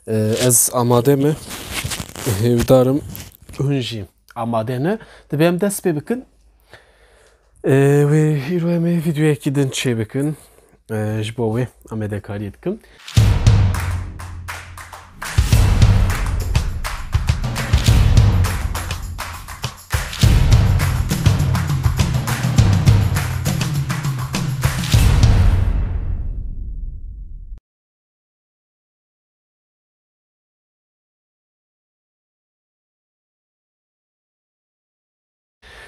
Ez amade mi? Hevdarım hünjiyim. Amade ne? De benim dest be bakın. Ve hero'ya videoya gidin şey bakın. Jbowe amade kari etkim.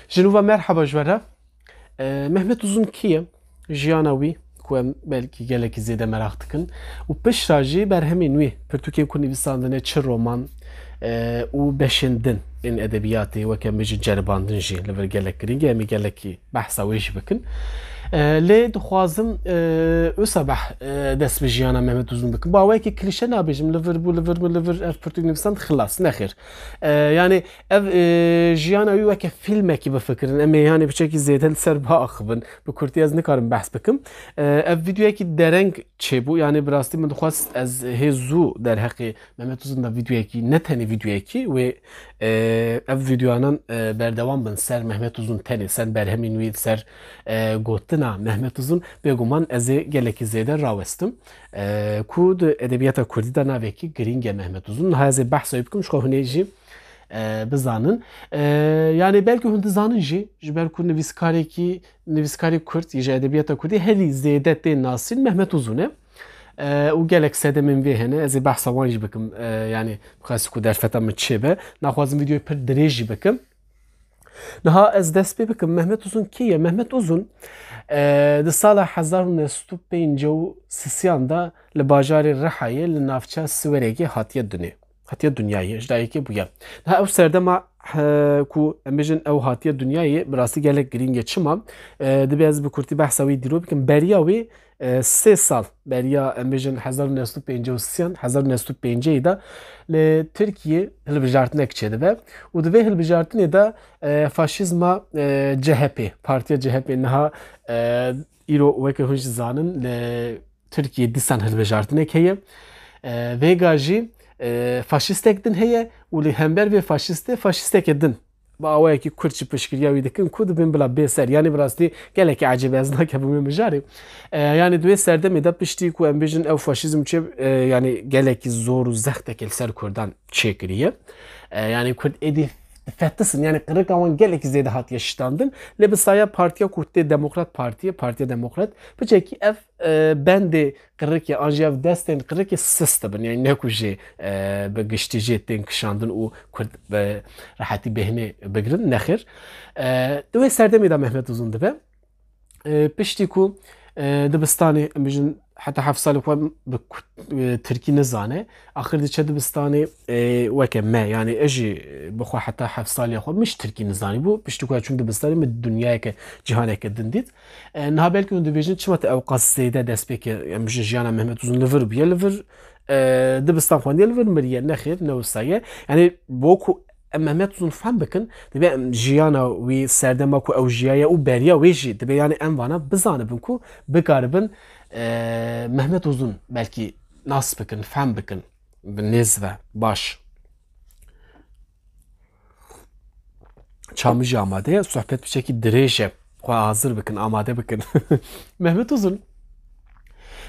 Jinuva merhaba jvera. Mehmet Uzun kiye? Jiyanawi ku belki geleki zede merak dikin. U pişrajı berhemin wi Pirtûkê ku nivîsandine çi roman û beşên din ên edebiyatê weke min jî ceribandin jî li vir gelek giring em ê gelekî behsa wê jî bikin. Lê dixwazim wisa dest bi jiyana Mehmet Uzun bikim. Bawekî klîşe nabêjim li vir bû li vir ev Pirtûk nivîsand xilas nexêr. Yani ev jiyana wî weke filmekî bifikirin em ê yani biçekî zêde li ser biaxivin bi Kurtî ez nikarim behs bikim. Ev videoyekî dereng çêbû yani bi rastî min dixwast ez hêzû derheqê Mehmet Uzun da videoyekî ne tenê videoyekî wê ev videoyanan berdewam bin ser Mehmet Uzun tenê ser berhemên wî ser gotina Mehmet Uzun bêguman ez ê gelekî zêde rawestim. Ku di edebiyata Kurdî de navekî giring e Mehmet Uzun. Niha ez ê behsa wî bikim ji xwe hûn ê jî bizanin. Yani belki hûn dizanin jî ji ber ku nivîskarê Kurd ji edebiyata Kurdî herî zêde tên nasîn Mehmet Uzun e. û gelek sedemên vê hene ez ê behsa wan jî bikim yani bixwazî ku derfeta min çê be naxwazim videoyu pir dirêj jî bikim. Niha ez dest pê bikim Mehmet Uzun kê ye? Mehmet Uzun di sala 1953 da li bajarê Rihayê li navçeya Siwerekê hatiye dünyayê ji dayîkê bûye. Niha ew serdema ku em bêjin ew hatiye dünyayê bi rastî gelek giring e çima dibe ez bi Kurtî behsa wî dîro bikim beriya wê 3 sal beriya em bêjin 1953 da li Tirkiye hilbijartinek çêdibe û di vê hilbijartinê de faşîzma CHP partiya CHP niha îro weke hûn jî zanin li Tirkiye dîsan hilbijartinek heye vêga jî faşîstek din heye û li hember vê faşîstê faşîstekê din bawayekî Kurd jî piştgiriya wî dikin ku dibin bila bêser yani bi rastî gelekî ecêb ez nakebû min mijarê yani di wê serdemê de piştî ku em bêjin ew faşîzm çê yani gelekî zor û zextekê li ser Kurdan çêkiriye yani Kurd êdî fettisin yani qirika wan gelekî zêde hatiye şîtandin lê bi saya Partiya Kurtê Demokrat Partiya Demokrat biçekî ev bendê qirikê an jî ev destên qirikê sis dibin yani ne ku jê bi giştî jê tên kişandin û Kurd bi rehetî bêhne bigirin nexêr. Di wê serdemê de Mehmet Uzun dibe piştî ku dibistanê em bêjin heta 7 salê xwe bi Tirkî nizane axir diçe dibistanê weke me yani ez jî bixwe heta 7 salê xwe miş Tirkî nizanî bû piştî ku çûn dibistanê min dunyayeke cîhaneke din dît. Niha belkî hûn dibêjin çima te ew qas zêde destpêkê em bêjin jiyana Mehmet Uzun li vir bûye li vir dibistan xwendiye li vir miriye nexêr ne wisa ye yani bo ku Mehmet Uzun fehm bikin dibe em jiyana wî serdema ku ew jiyaye û beriya wê jî dibe yani em vana bizanibin ku bikaribin Mehmet Uzun belki nas bikin fehm bikin bi nêz ve baş çamı jî amade ye sohbet biçekî dirêj e xwe hazir bikin amade bikin. Mehmet Uzun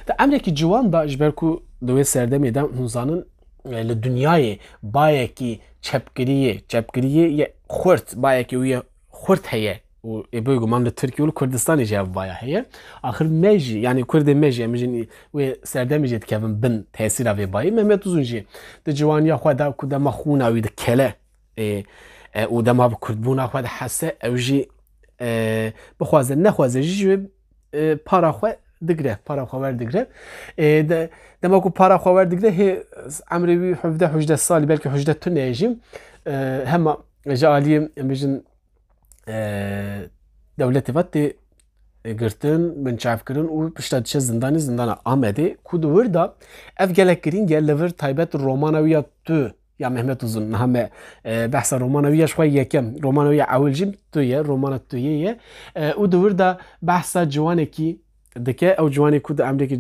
de emrekî ciwan da ji ber ku di wê serdemê de hûn zanin li dünyayê bayekî çepgiriyê ye xurt bayekî wî ye xurt heye û bêguman li Tirkiye û Kurdistanê jî ev baya heye axir me jî yani Kurdê me jî em bêjin wê serdemê jî dikevin bin tesîra vê bayî Mehmet Uzun jî di ciwaniya xwe de ku dema xûna wî dikele û dema bi Kurdbûna xwe de hese ew jî bixwaze nexwaze jî ji wê para xwe digre para xwe werdigre dema ku para xwe werdigre hê emrê wî 17-18 salî belkî 18 tunê jî hema ji aliyê em bêjin dewletê ve tê girtin binçavkirin û pişta diçe zindana Amedê ku di wir da ev gelek giring e li vir taybet romana wî ya tu ya Mehmet Uzun niha me behsa romana wî ya ji xwe yekem romana wî ya ewil jî tu ye romana tuyê ye û di wir da behsa ciwanekî dike ew ciwanê ku di emreke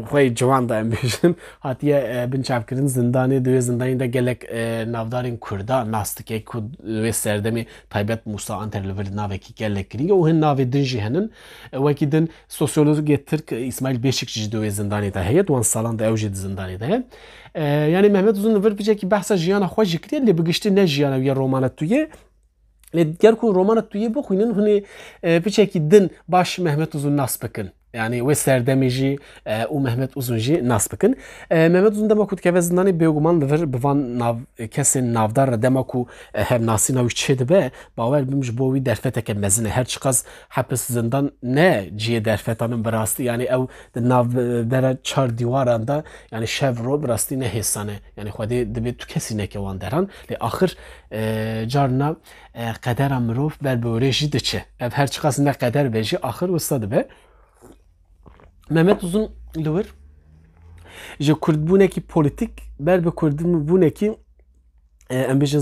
xwe ciwan da em bêjin hatiye binçavkirin zindanê di wê zindanê de gelek navdarên Kurda nas dike ku wê serdemê taybet Musa Anter li vir navekî gelek girîng û hin navê din jî hinin wekî din sosyologê Tirk İsmail Beşik jî di wê zindanê de heye duan salan de ew jî di zindanê de heye yani Mehmet Uzun li vir biçekî behsa jiyana xwe jî kiriye lê bi giştî ne jiyana ya romana tuyê lê ger ku romana tuyê bixwînin hûnê biçekî din baş Mehmet Uzun nas bikin. Yani wê serdemê jî û Mehmet Uzun jî nas bikin. Mehmet Uzun dema ku dikeve zindanê bêguman li vir bi van kesên navdar re dema ku hevnasîna wî çê dibe bawer bim ji bo wî derfeteke mezin e her çiqas hepis zindan ne ciyê derfetanin bi rastî yani ew di navbera çar dîwaran da yani şev ro bi rastî ne hêsan e yani Xwedê dibe tu kesî neke wan derhan lê axir carna qedera mirov ber bi wêrê jî diçe ev her çiqas ne qeder be jî axir wisa dibe. Mehmet Uzun li wir ji Kurdbûnekî politik ber bi Kurdbûnekî em bêjin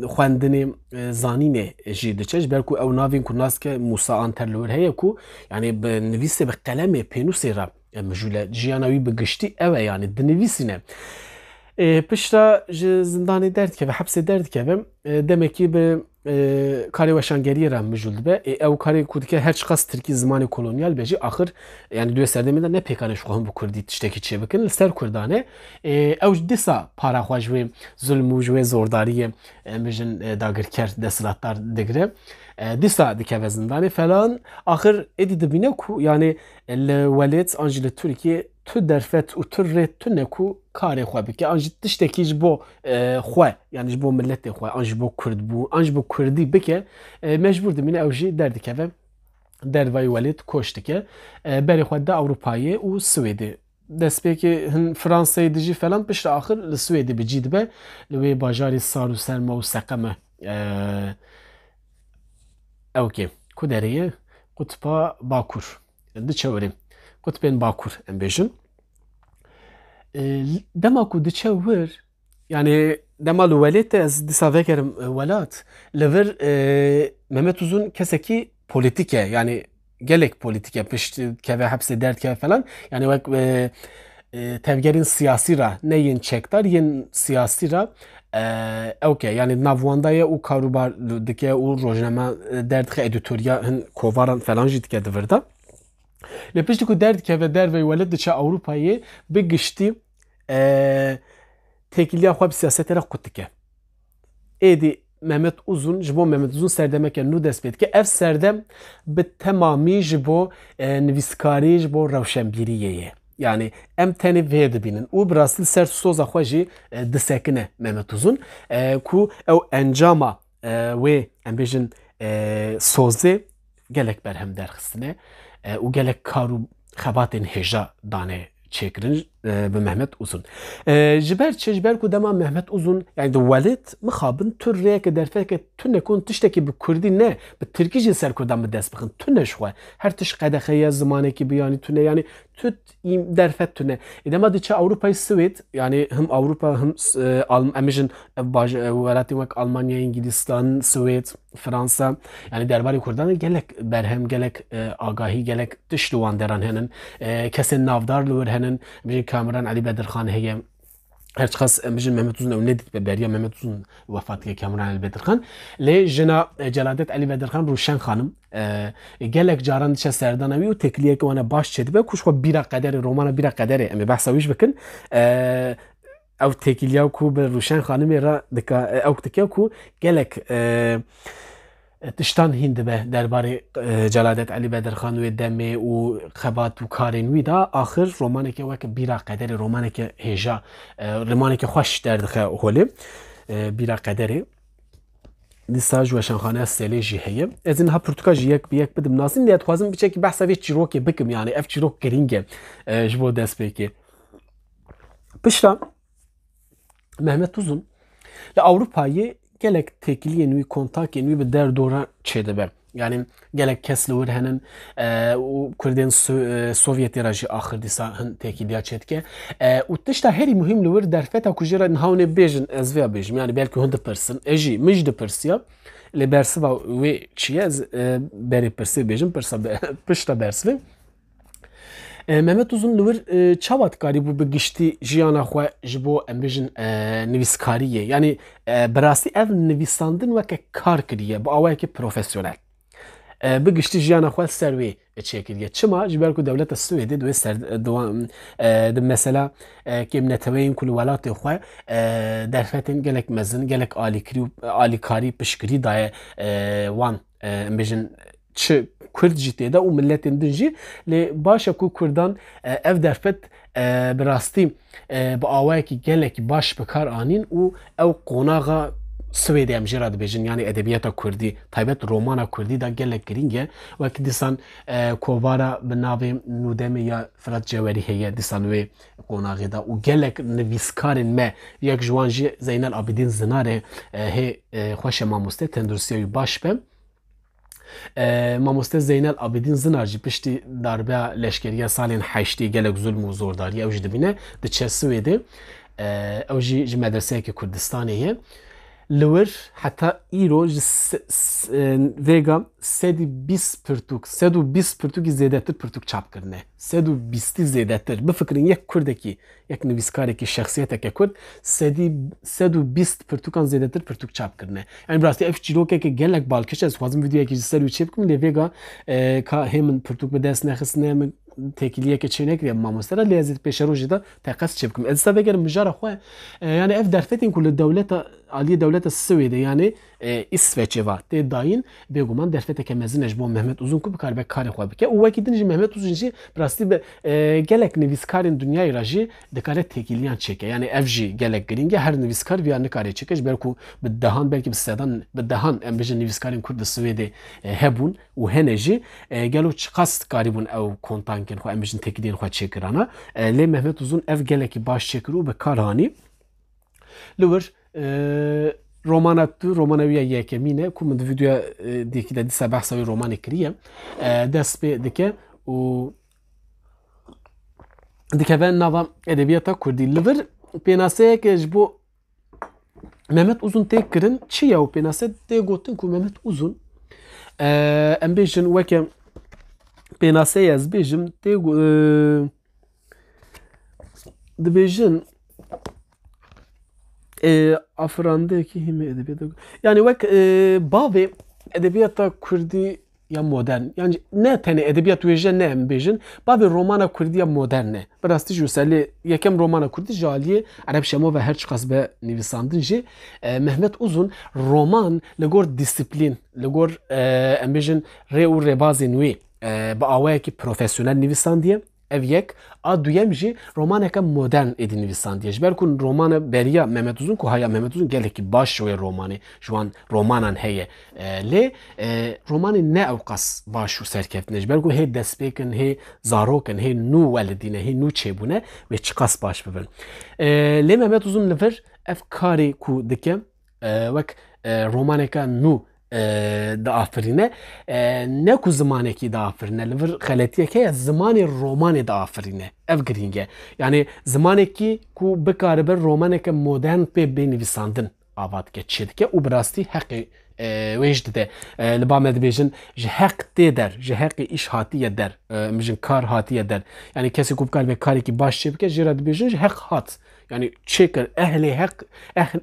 xwendinê zanînê jî diçe ji ber ku ew navên ku naske Musa Anter li wir heye ku yani bi nivîsê bi qelemê pênûsê re mijûle jiyana wî bi giştî ew e yani dinivîsîne. Pişta ji zindanê derdikeve hepsê derdikeve demekî bi karê weşangeriyê re mijûl dibe ew karê ku dike her çiqas Tirkî zimanê kolonyal be jî axir yani duê serdemê de ne pêkane ji xwe hûn bi Kurdî tiştekî çê bikin li ser Kurdan e ew dîsa para xwe ji wê zulm û ji wê zordariyê em bêjin dagirker desthilatdar digire dîsa dikeve zindanê falan axir êdî dibîne ku yani li welêt an jî li Tirkiye tu derfet û tu rê tu ne ku karê xwe bike an jî tiştekî ji bo xwe yani ji bo milletê xwe an ji bo Kurd bû an ji bo Kurdî bike mecbûr dimîne ew jî derdikeve dervayê welêt koç dike berê xwe de Ewropayê û Swêdê destpêkê hin Fransayê dijî falan pişta axir li Swêdê bicî dibe li wê bajarê Sar û Serma û Seqeme ew ku derê Qutba Bakur diçe werê Qutbên Bakur em bêjin dema ku diçe wir yani dema li welêt ez dîsa vekerim welat li vir Mehmet Uzun kesekî politik e yani gelek politik e piştî keve hepsê derdkeve falan yani wek tevgerên siyasî re ne yên çekdar yên siyasî re ew yani navwandaye û karûbar dike û rojname derdixe edîtoriya hin kovaran falan jî dike di vir de lê piştî ku derdikeve derveyê welêt diçe Ewropayê bi giştî têkiliya xwe bi siyasetê re qut dike. Êdî Mehmet Uzun ji bo Mehmet Uzun serdemeke nû dest pê dike ev serdem bi temamî ji bo nivîskarî ji bo rewşenbîriyê ye. Yani em tenê vê dibînin û bi rastî ser soza xwe jî disekine Mehmet Uzun ku ew encama wê em bêjin sozê gelek berhem derxistine û gelek kar û xebatên hêja dane çêkirin bi Mehmet Uzun. Ji ber çi ji ber ku dema Mehmet Uzun yani di welêt mixabin tu rêyeke derfeteke tu nekun tiştekî bi Kurdî ne bi Tirkî jî ser Kurdan bi dest bixin tu ne ji xwe her tişt qedexeye zimanekî biyanî tu ne yani tu derfet tu ne dema diçe Ewropayê Swêd yani him Ewropa him em bêjin welatên wek Almanya, İngîlistan, Swêd, Fransa yani derbarê Kurdan gelek berhem gelek agahî gelek tişt li wan deran henin kesên navdar li wir henin Kamran Ali Bedirxan heye her çiqas bêjin Mehmet Uzun ew nedît be beriya Mehmet Uzun wefatiyê Kamran Ali Bedirxan lê jina Celadet Ali Bedirxan Rûşen xanim gelek caran diçe serdana wî û tekliyeke wana baş çêdibe ku ji xwe bîra qederê romana bîra qederê em ê behsa wî jî bikin ew têkiliya ku bi Rûşen xanimê re dike ew dike ku gelek tiştan hîn dibe derbarê Celadet Ali Bedirxan wê demê û xebat û karên wî da axir romaneke weke bîra qederê romaneke hêja romaneke xweş derdixe holê bîra qederê dîsa ji weşanxaneya Sêlê jî heye ez ê niha pirtûka jî yek bi yek bidim nasîn lê dixwazim biçekî behsa vê çîrokê bikim yani ev çîrok girîng e ji bo destpêkê pişta Mehmet Uzun li Ewropayê gelek têkiliyên wî kontakên wî bi derdora çêdibe yani gelek kes li wir henin û Kurdên Sovyetê re jî axir dîsa hin têkiliya çêdike û tişta herî muhîm li wir derfeta ku jî re nihawne bêjin ez vêya bêjim yani belkî hûn dipirsin ez jî min jî dipirsiya lê bersiva wê çi ye ez berê pirsê bêjim pişta bersivê Mehmet Uzun li wir çavat karî bû bi giştî jiyana xwe ji bo em bêjin nivîskariyê. Yani bi rastî ev nivîsandin weke kar kiriye bi awayekî profesyonel. Bi giştî jiyana xwe ser wê çêkiriye. Çima ji ber ku dewleta Swêdê divê ser di mesela kêmneteweyên ku li welatê xwe derfetên gelek mezin, gelek alîkarî piştgirî daye wan em bêjin çi Kurd jî têde û milletên din jî lê baş e ku Kurdan ev derfet bi rastî bi awayekî gelekî baş bi kar anîn û ew qonaxa Swêdê em jî re dibêjin yani edebiyata Kurdî taybet romana Kurdî da gelek giring e wekî dîsan kovara bi navê Nûdemê ya Firat Cewerî heye dîsan wê qonaxê da û gelek nivîskarên me yek ji wan jî Zeynel Abidîn Zinarê hê xweş e mamoste tendurustiya wî baş be. Mamoste Zeynel Abidîn Zinar jî piştî darbeya leşkeriya salên heştê gelek zulm û zordarî ew jî dibîne diçe Swêdê ew jî ji medreseyekî Kurdistanê ye. Li wir heta îro ji vêga 120 pirtûkî zêdetir pirtûk çapkirine. 120 zêdetir. Bifikirin yek Kurdekî, yek nivîskarekî şexsiyeteke Kurd 120 pirtûkan zêdetir pirtûk çapkirine. Yani bi rastî ev çîrokeke gelek balkêş ez dixwazim vîdyoyekê ji ser wî çê bikim lê vêga ka hê min pirtûk bi dest nexistine min têkiliyeke çê nekiriye mamostera lê ez ê pêşerojê de teqes çê bikim. Ez dîsa vegerim mijara xwe yani ev derfetên ku li dewleta aliyê dewleta Swêdê yani İsveçê va tê dayîn bêguman derfeteke mezin e ji bo Mehmet Uzun ku bikaribe karê xwe bike û wekî din jî Mehmet Uzun jî bi rastî gelek nivîskarên dunyayê re jî dikare têkiliyan çêke. Yani ev jî gelek giring e her nivîskar vîya nikare çêke ji ber ku bi dehan belkî bi sedan bi dehan em bêjin nivîskarên Kurd di Swêdê hebûn û hene jî gelo çiqas karîbûn ew kontankên xwe em bêjin têkiliyên xwe çêkirana lê Mehmet Uzun ev gelekî baş çêkir û bi kar anî li wir romana tu romana wî ya yekemîn e ku min di vîdyoya dîkî de dîsa behsa wî romanê kiriye dest pê dike û dikeve nava edebiyata Kurdî. Li vir pênaseyeke ji bo Mehmet Uzun tê kirin çi ye û pênase tê gotin ku Mehmet Uzun em bêjin weke pênaseyê ez bêjim tê dibêjin afirandeyekî hîmê edebiyata yani wek bavê edebiyata Kurdî ya modern yani ne tenê edebiyat wêje ne em bêjin bavê romana Kurdî ya modern e bi rastî jî wisa lê yekem romana Kurdî ji aliyê Ereb Şemo ve her çiqas be nivîsandin jî Mehmet Uzun roman li gor disiplîn li gor em bêjin rê û rêbazên wê bi awayekî profesyonel nivîsandiye ev yek a duyem jî romaneke modern êdî nivîsandiye ji ber ku romana beriya Mehmet Uzun ku haya Mehmet Uzun gelekî baş wê romanê ji wan romanan heye lê romanê ne ew qas baş û serkevtine ji ber ku hê destpêkin hê zarokin hê nû welidîne hê nû çêbûne wê çi qas baş bibin lê Mehmet Uzun li vir ev karê ku dike wek romaneka nû diafirîne ne ku zimanekî diafirîne li vir xeletiyek heye zimanê romanê diafirîne ev giring e yani zimanekî ku bikaribe romaneke modern pê bê nivîsandin ava dike çê dike û bi rastî heqê wê jî dide li ba me dibêjin ji heq tê der ji heqê îş hatiye der mijin kar hatiye der yani kesî ku bikaribe karekî baş çê bike jê re dibêjin ji heq hat yani çêkir ehlê heq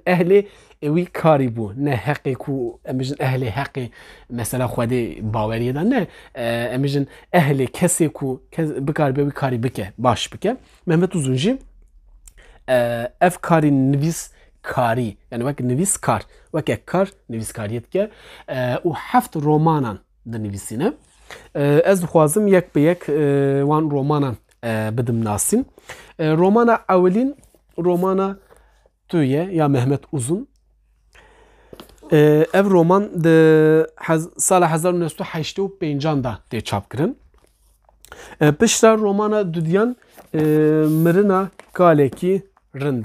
ehlê wî karî bû ne heqê ku em bêjin ehlê heqê mesela Xwedê baweriyê da ne em bêjin ehlê kesê ku bikaribe wî karî bike baş bike Mehmet Uzun jî ev karî nivîskarî yani wek nivîskar weke kar nivîskariyê dike û heft romanan dinivîsîne ez dixwazim yek bi yek wan romanan bidim nasîn romana ewelîn romana tu ye ya Mehmet Uzun ev roman di sala 1985 da tê çapkirin pişta romana dudiyan mirina kalekî rind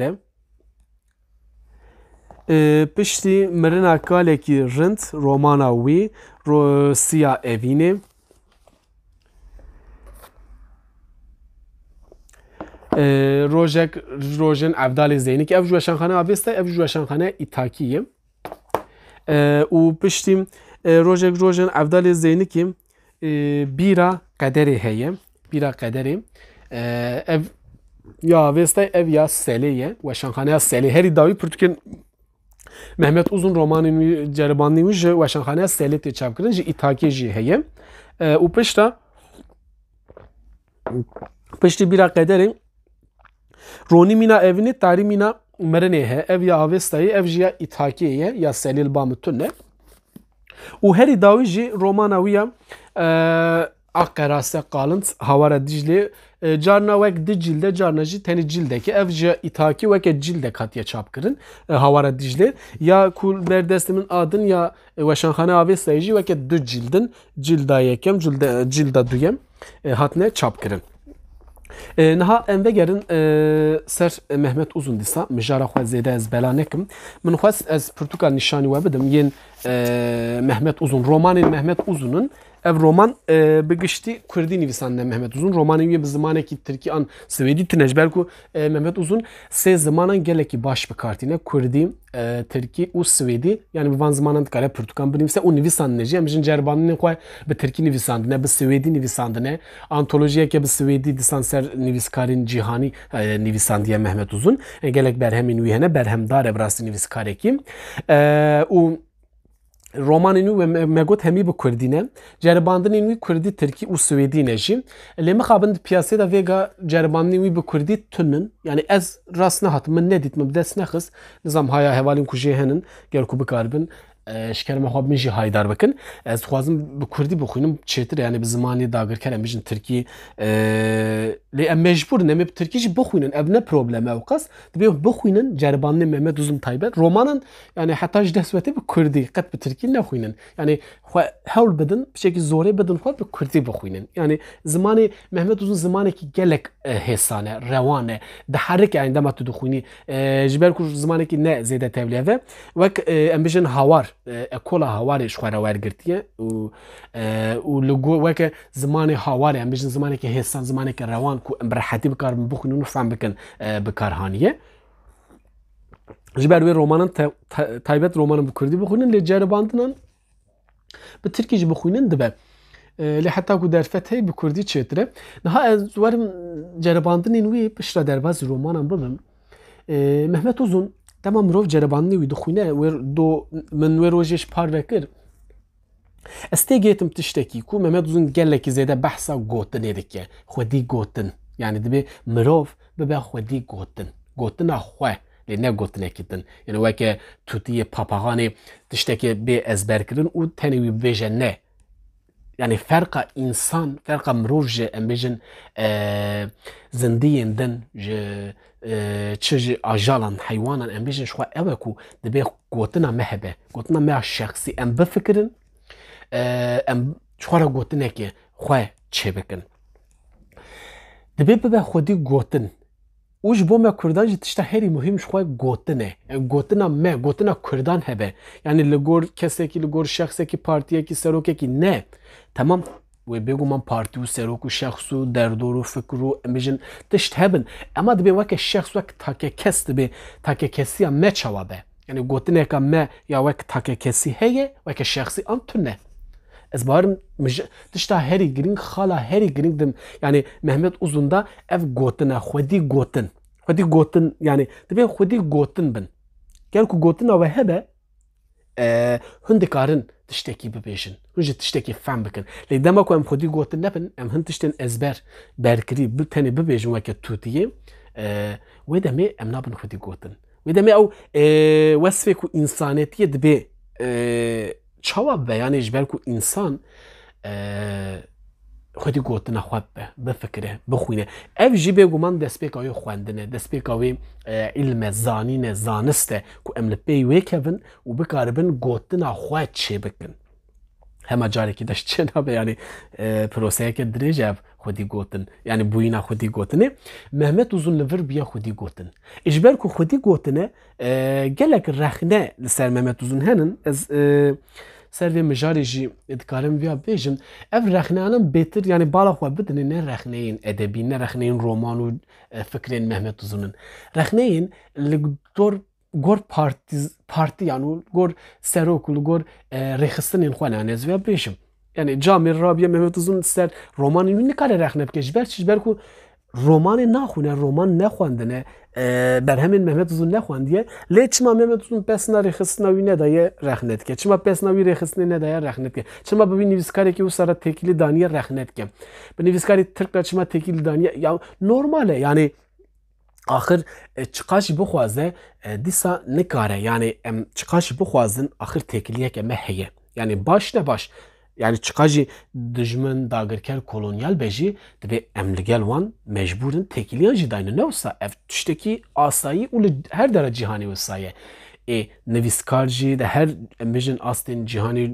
e piştî mirina kalekî rind romana wî Siya Evînê rojek rojên Evdalê Zeynî ev ji weşanxane avêsta ev ji weşanxane îtakî ye û piştî rojek rojên Evdalê Zeynîkî bîra qederê heye bira qederê ev ya avêstay ev ya selê ye weşanxaneya selê herî dawî pirtûkên Mehmet Uzun romanên wî ceribandî wî ji weşanxaneya selê tê çapkirin ji îtakê jî heye û piştî bîra qederê ronî mîna evînê tarî mîna mirinê he ev ya avêstayê ev jî ya îtakê ye ya selê li ba min tune û herî dawî jî romana wî ya Akqerase Qalint Hawara Diclê carna wek di cilde carna jî tenê cildekê ev ji îtakî weke cildek hatiye çapkirin Hawara Diclê ya ku berdestê min adin ya weşanxane avêstayê jî weke du cildin cilda yekem cilda duyem hatine çapkirin. Niha em vegerin ser Mehmet Uzun dîsa mijara xwe zêde ez bela nekim min xwest ez pirtûka nîşanî we bidim yên Mehmet Uzun romanên Mehmet Uzun'un ev roman bi giştî Kurdî nivîsandine Mehmet Uzun romanên wê bi zimanekî Tirkî an Swêdî tune ji ber ku Mehmet Uzun sê zimanan gelekî baş bikartîne Kurdî, Tirkî û Swêdî yani bi van zimanan dikare pirtûkan binivîse û nivîsandine jî em jin ceribandinên xwe bi Tirkî nivîsandine bi Swêdî nivîsandine antolojiyeke bi Swêdî disan ser nivîskarên cîhanî nivîsandiye Mehmet Uzun gelek berhemên wî hene berhemdar e bi rastî nivîskarekî û romanên wî me got hemî bi Kurdî ne ceribandinên wî Kurdî Tirkî û Swêdî ne jî lê mixabin di piyasê de vêga ceribandinên wî bi Kurdî tunin yani ez rast nehatim min nedît min bi dest nexist nizam haya hevalên ku jê henin gel ku bikaribin şkerme xwe min jî haydar bikin ez dixwazim bi Kurdî bixwînim çêtir yani bi zimanê dagirker em bijin Tirkî lê em mecbûrin em ê bi Tirkî jî bixwînin ev ne problem e qas dibe bixwînin ceribandinê Mehmet Uzun taybet romanan yani heta ji dest wetê bi Kurdî qet bi Tirkî nexwînin yani xwe hewl bidin bi şekî zorê bidin xwe bi Kurdî bixwînin yani zimanê Mehmet Uzun zimanekî gelek hêsan e rewan e diherik yani dema tu dixwînî ji ber ku zimanekî ne zêde tevliye ve wek em bijin hawar ekola hawarê ji xwe re wergirtiye û li weke zimanê hawarê em bijin zimanekî hêsan zimanekî rewan ku em bi rehetî bikarin bixwînin û fehm bikin bi karhaniye ji ber wê romanan taybet romanan bi Kurdî bixwînin lê ceribandinan bi Tirkî jî bixwînin dibe lê heta ku derfet hey bi Kurdî çêtir e niha ez werim ceribandinên wî pişta derbasî romanan bibim Mehmet Uzun dema mirov ceribandinê wî dixwîne min wê rojê ji par vekir ez tê gêtim tiştekî ku Mehmet Uzun gelekî zêde behsa gotinê dike xwedî gotin yani dibe mirov bibe xwedî gotina xwe lê ne gotinekî din yani weke tutiyê papaxanê tiştekê bê ezberkirin û tenê wî bibêje ne yani ferqa insan ferqa mirov ji em bijin zindiyên din ji çi ji ajalan heywanan em bijin ji xwe ew e ku dibe gotina me hebe gotina me ya şexsî em bifikirin em ji xwe re gotinekê xwe çêbikin dibe bibe xwedî gotin û ji bo me Kurdan jî tişta herî muhîm ji xwe gotin e gotina me gotina Kurdan hebe yani li gor kesekî li gor şexsekî partiyekî serokekî ne tamam wê bêguman partî û serok û şexs û derdor û fikir û em bijin tişt hebin ema dibe weke şexs wek takekes dibe takekesiya me çawa be yani gotineka me ya wek takekesî heye weke şexsî an tune ez barim tişta herî giring xala herî giring dim yani Mehmet Uzun'da ev gotina xwedî gotin yani dibe xwedî gotin bin gel ku gotina we hebe hûn dikarin tiştekî bibêjin hûn jî tiştekî fehm bikin lê dema ku em xwedî gotin nebin em hin tiştên ezber berkirî tenê bibêjin weke tutiyê wê demê em nabin xwedî gotin wê demê ew wesfê ku însaniyetiyê dibe çawa be yani ji ber ku însan xwedî gotina xwe be bifikire bixwîne ev jî bêguman destpêka wê xwendin e destpêka wê îlm e zanîn e zanist e ku em li pêy wê kevin û bikaribin gotina xwe çêbikin hema carekî de ji çê nabe yani proseyeke dirêj ev xwedî gotin yani bûyîna xwedî gotinê Mehmet Uzun li vir bûye xwedî gotin ji ber ku xwedî gotine gelek rexne li ser Mehmet Uzun henin ez ser vê mijarê jî dikarim vêya bêjim ev rexneyanan bêtir yani bala xwe bidinin ne rexneyên edebî ne rexneyên roman û fikrên Mehmet Uzun'un rexneyên li gor partî yani gor serok û li gor rêxistinên xwe yani ez vêya bêjim yani Camir Rabia Mehmet Uzun ser romanın ne kadar rehne bike jiber ku romanı naxune roman nexwandine berhemin Mehmet Uzun nexwandiye lê çima Mehmet Uzun pesna rêxistina wî nedaye rexne dike çima pesna wî rêxistinê nedaye rexne dike çima bi wî nivîskarekî wisa re tekîlî daniye rexne dike bi nivîskarê Tirk re çima tekîlî daniye ya normal e yani axir çiqa jî bixwaze dîsa nikare yani em çiqa jî bixwazin axir tekîliyeke me heye yani baş ne baş yani çiqa jî dijmin dagirker kolonyal be jî dibe em li gel wan mecburin tekîliyan jî dayne ne wisa ev tiştekî asayî û li her dere cîhanê wisa ye nivîskar jî de her em bijin astên cîhanê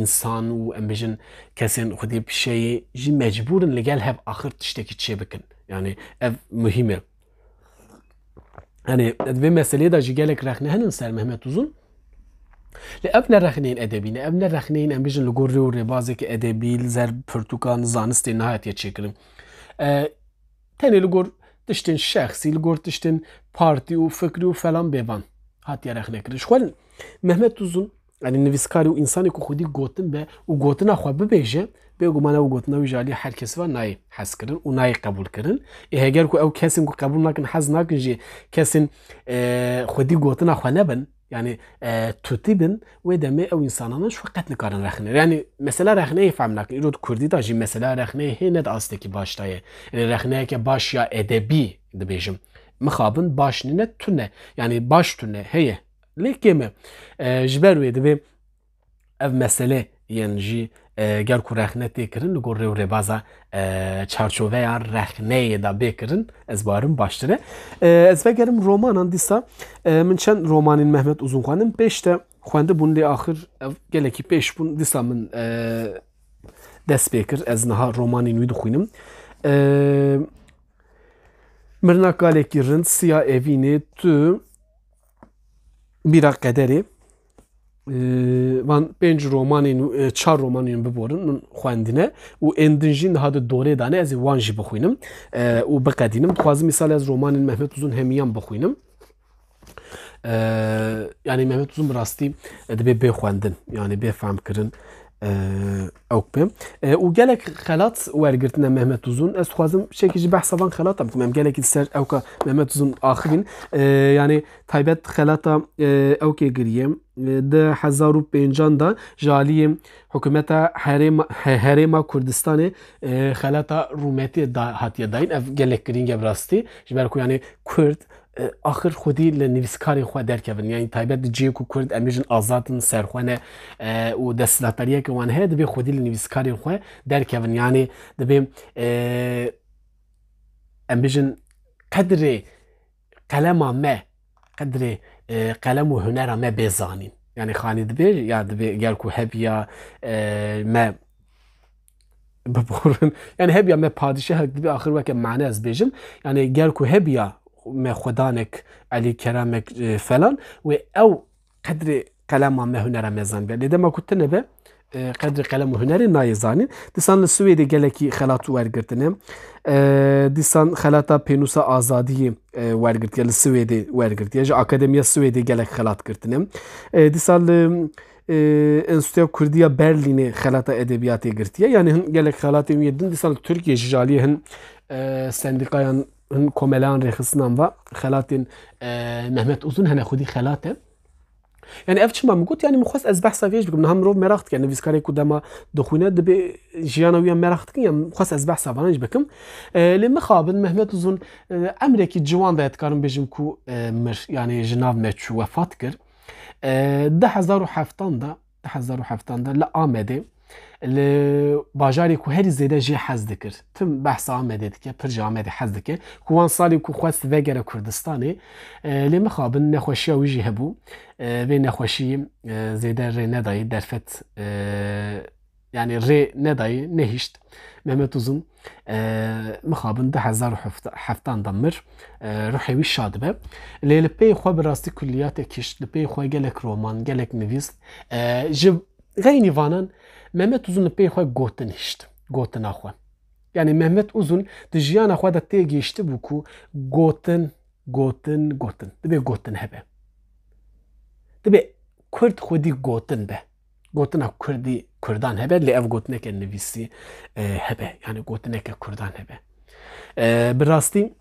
însan û em bijin kesên xwedî pişeyê jî mecburin li gel hev axir tiştekî çê bikin yani ev muhîm e yani vê meseleyê de jî gelek rexne hinin ser Mehmet Uzun li ev ne rexneyên edebî ne ev ne rexneyên em bijin li gor rê û rêbazekî edebî li zer pirtûkan zanistê nihayetiye çêkirin tenê li gor tiştên şexsî li gor tiştên partî û fikrî û felan bêvan hatiye rexnekirin ji xwe Mehmet Uzun yani nivîskarî û însanê ku xwedî gotin be û gotina xwe bibêje bêguman ew gotina wî ji alî her kesî ve nayê hez kirin û nayê qebûl kirin heger ku ew kesên ku qebûl nakin hez nakin jî kesên xwedî gotina xwe nebin yani tutî bin wê demê ew însanan ji xwe qet nikarin rexne yani mesela rexneyê fehm nakin îro di Kurdî de jî mesela rexneyê hê ne di astekî baş da ye yani rexneyeke baş ya edebî dibêjim mixabin baş nîne tune yani baş tune heye lê kêm e ji ber wê divê ev mesele yên jî gel ku rexne tê kirin li gor rê û rêbaza çarçoveya rexneyê da bêkirin ez barim baştir e ez vegerim romanan dîsa min çend romanên Mehmet Uzun xwendim pêş de xwendibûn lê axir ev gelekî pêş bûn dîsa min dest pê kir ez niha romanên wî dixwînim Mirna Galekî Rind Siya Evînê Tu Bîra Qederê van pênc romanên çar romanên biborin min xwendine û ên din jî niha di dorê dane ez ê wan jî bixwînim û biqedînim dixwazim misal ez romanên Mehmet Uzun hemiyan bixwînim yani Mehmet Uzun bi rastî dibe bê xwendin yani bê femkirin ew pê û gelek xelat wergirtine Mehmet Uzun ez dixwazim şekî ji behsa van xelata bikim em gelekî ser ewka Mehmet Uzun axivîn yani taybet xelata ewkê giriye di 2005 da ji aliyê hikûmeta Herêma Kurdistanê xelata rûmetiyê hatiye dayîn ev gelek girîng e bi rastî ji ber ku yani Kurd axir xwedî li nivîskarê xwe derkevin yani taybet di ciyê ku Kurd em bijin azadin serxwe û desthilatberiyeke wan heye dibe xwedî li nivîskarên xwe derkevin yani dibe em bijin qedrê qelema me qedrê qelem û hunera me bêzanîn yani xanî dibe ya dibe gel ku hebiya me biborin yani hebiya me padişah dibe axir weke mane ez bêjim yani gel ku hebiya me xwedanek Elî Keremek falan wê ew qedrê qelema me hunera me zanîbe lê dema ku tune be qedrê qelem û hunerê nayê zanîn dîsan li Swêdê gelekî xelat wergirtine dîsan xelata Pênûsa Azadiyê wergirtiye li Swêdê wergirtiye ji Akademiya Swêdê gelek xelat girtine dîsan li Enstitûya Kurdiya Berlînê xelata edebiyatê girtiye yani hin gelek xelatên wî din dîsan li Tirkiye ji aliyê hin sendîqayan hin komeleyan rêxisinan ve xelatên Mehmet Uzun hene xwedî xelat e yani ev çima min got yani min xwest ez behsa vê bikim niha mirov merak dike nivîskarê ku dema dixwîne dibe jiyana wî merak dikin ya min xwest ez behsa vanan jî bikim lê mixabin Mehmet Uzun emrekî ciwan da ez dikarim bêjim ku mir yani ji nav me çû wefat kir 2007 da li Amedê li bajarê ku herî zêde jê hez dikir tim behsa Amedê dike pir ji Amedê hez dike ku wan salê ku xwest vegere Kurdistanê lê mixabin nexweşiya wî jî hebû vê nexweşiyê zêde rê nedayê derfet yani rê nedayê nehîşt Mehmet Uzun mixabin 2007 da mir ruhê wî şa dibe lê li pê xwe bi rastî kulliyatê kişt li pê xwe gelek roman gelek nivîs ji geynî vanan Mehmet Uzun li pê xwe gotin hişt gotina xwe yani Mehmet Uzun di jiyana xwe de tê gêştî bû ku gotin dibe gotin hebe dibe Kurd xwedî gotin be gotina Kurdî Kurdan hebe lê ev gotineke nivîsî hebe. Yani gotineke Kurdan hebe. Bi rastî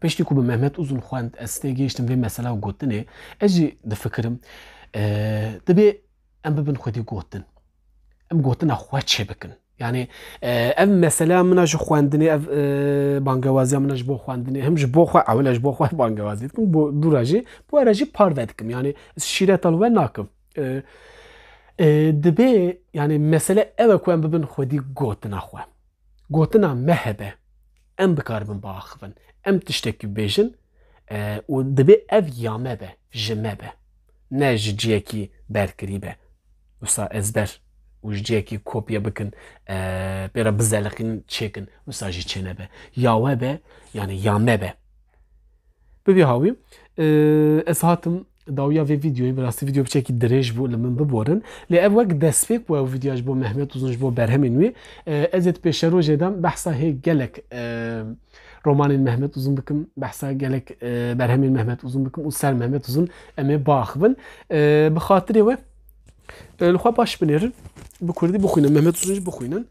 piştî ku bi Mehmet Uzun xwend ez tê gêştim vê mesela gotinê ez jî difikirim dibe em bibin xwedî gotin. Em gotina xwe çê bikin. Yani ev mesela mina ji xwendinê ev bangewaziya mina ji bo xwendinê hem ji bo xwe ewle ji bo xwe bangewazî dikim bo dûra jî bu era jî par vedikim. Yani şîreta li we nakim. Dibe yani mesele ev ku em bibin xwedî gotina xwe. Gotina me hebe. Em bikaribin biaxivin. Em tiştekî bêjin û dibe ev ya me be, ji me be. Ne ji ciyekî berkirî be. Wisa ezber û ji ciyekî kopya bikin pêra bizeliqîn çêkin wisa jî çê nebe. Ya we be yani ya me be. Bi vî hawî ez hatim dawiya vê videoyê bi rastî video biçekî dirêj bû li min biborin. Lê ev wek destpêk bû ev videoya ji bo Mehmet Uzun ji bo berhemên wê ez ê pêşerojê de behsa hê gelek romanên Mehmet Uzun bikim, behsa gelek berhemên Mehmet Uzun bikim û ser Mehmet Uzun em ê biaxivin. Bi xatirê we li xwe baş binêrin, bi Kurdî bixwînin, Mehmet Uzun jî bixwînin.